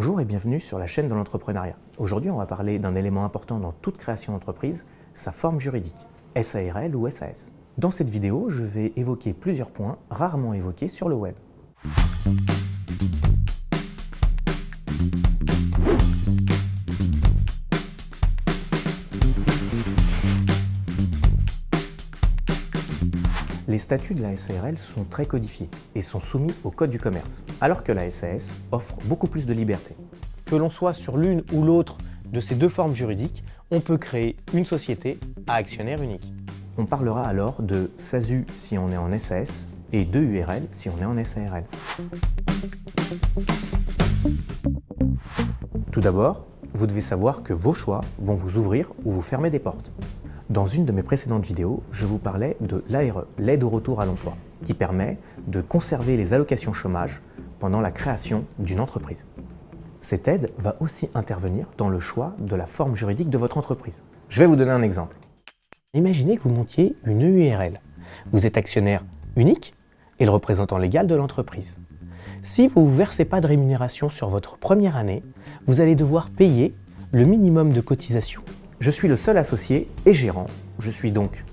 Bonjour et bienvenue sur la chaîne de l'entrepreneuriat. Aujourd'hui, on va parler d'un élément important dans toute création d'entreprise, sa forme juridique, SARL ou SAS. Dans cette vidéo, je vais évoquer plusieurs points rarement évoqués sur le web. Les statuts de la SARL sont très codifiés et sont soumis au Code du commerce, alors que la SAS offre beaucoup plus de liberté. Que l'on soit sur l'une ou l'autre de ces deux formes juridiques, on peut créer une société à actionnaire unique. On parlera alors de SASU si on est en SAS et de URL si on est en SARL. Tout d'abord, vous devez savoir que vos choix vont vous ouvrir ou vous fermer des portes. Dans une de mes précédentes vidéos, je vous parlais de l'ARE, l'aide au retour à l'emploi, qui permet de conserver les allocations chômage pendant la création d'une entreprise. Cette aide va aussi intervenir dans le choix de la forme juridique de votre entreprise. Je vais vous donner un exemple. Imaginez que vous montiez une URL. Vous êtes actionnaire unique et le représentant légal de l'entreprise. Si vous ne versez pas de rémunération sur votre première année, vous allez devoir payer le minimum de cotisation. Je suis le seul associé et gérant. Je suis donc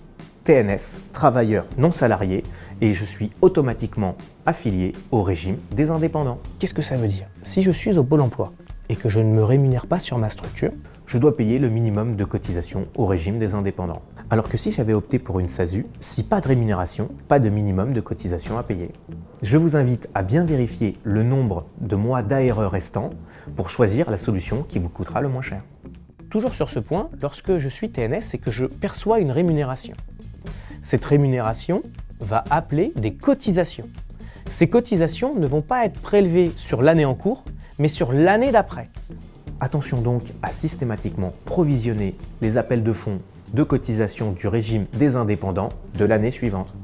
TNS, travailleur non salarié, et je suis automatiquement affilié au régime des indépendants. Qu'est-ce que ça veut dire? Si je suis au Pôle emploi et que je ne me rémunère pas sur ma structure, je dois payer le minimum de cotisation au régime des indépendants. Alors que si j'avais opté pour une SASU, si pas de rémunération, pas de minimum de cotisation à payer. Je vous invite à bien vérifier le nombre de mois d'ARE restants pour choisir la solution qui vous coûtera le moins cher. Toujours sur ce point, lorsque je suis TNS et que je perçois une rémunération, cette rémunération va appeler des cotisations. Ces cotisations ne vont pas être prélevées sur l'année en cours, mais sur l'année d'après. Attention donc à systématiquement provisionner les appels de fonds de cotisation du régime des indépendants de l'année suivante.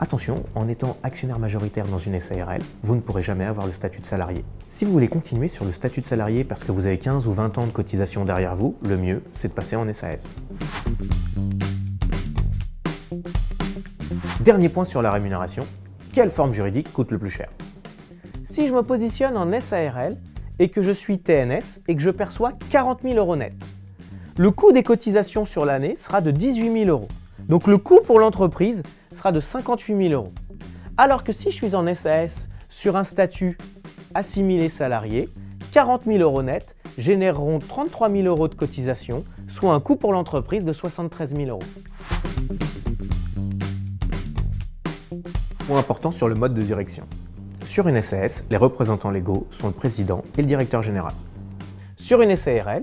Attention, en étant actionnaire majoritaire dans une SARL, vous ne pourrez jamais avoir le statut de salarié. Si vous voulez continuer sur le statut de salarié parce que vous avez 15 ou 20 ans de cotisation derrière vous, le mieux, c'est de passer en SAS. Dernier point sur la rémunération, quelle forme juridique coûte le plus cher? Si je me positionne en SARL et que je suis TNS et que je perçois 40 000 € net, le coût des cotisations sur l'année sera de 18 000 €. Donc le coût pour l'entreprise sera de 58 000 €. Alors que si je suis en SAS sur un statut assimilé salarié, 40 000 € net généreront 33 000 € de cotisation, soit un coût pour l'entreprise de 73 000 €. Point important sur le mode de direction. Sur une SAS, les représentants légaux sont le président et le directeur général. Sur une SARL,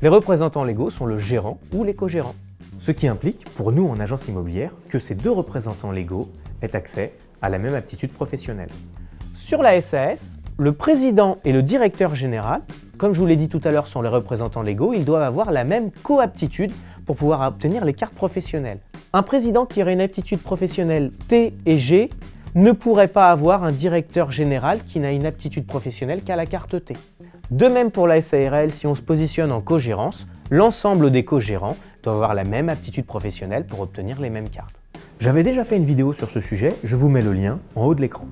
les représentants légaux sont le gérant ou les co-gérants. Ce qui implique, pour nous en agence immobilière, que ces deux représentants légaux aient accès à la même aptitude professionnelle. Sur la SAS, le président et le directeur général, comme je vous l'ai dit tout à l'heure, sont les représentants légaux, ils doivent avoir la même coaptitude pour pouvoir obtenir les cartes professionnelles. Un président qui aurait une aptitude professionnelle T et G ne pourrait pas avoir un directeur général qui n'a une aptitude professionnelle qu'à la carte T. De même pour la SARL, si on se positionne en co-gérance, l'ensemble des co-gérants doivent avoir la même aptitude professionnelle pour obtenir les mêmes cartes. J'avais déjà fait une vidéo sur ce sujet, je vous mets le lien en haut de l'écran.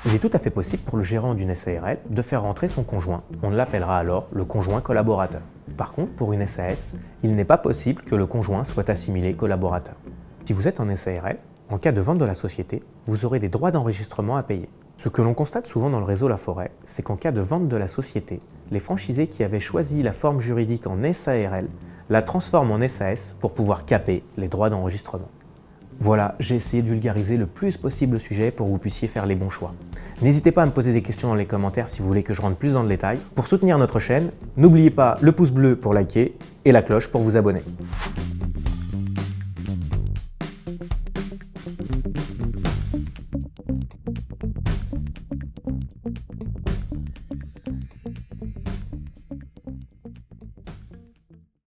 Il est tout à fait possible pour le gérant d'une SARL de faire rentrer son conjoint. On l'appellera alors le conjoint collaborateur. Par contre, pour une SAS, il n'est pas possible que le conjoint soit assimilé collaborateur. Si vous êtes en SARL, en cas de vente de la société, vous aurez des droits d'enregistrement à payer. Ce que l'on constate souvent dans le réseau La Forêt, c'est qu'en cas de vente de la société, les franchisés qui avaient choisi la forme juridique en SARL la transforment en SAS pour pouvoir caper les droits d'enregistrement. Voilà, j'ai essayé de vulgariser le plus possible le sujet pour que vous puissiez faire les bons choix. N'hésitez pas à me poser des questions dans les commentaires si vous voulez que je rentre plus dans le détail. Pour soutenir notre chaîne, n'oubliez pas le pouce bleu pour liker et la cloche pour vous abonner.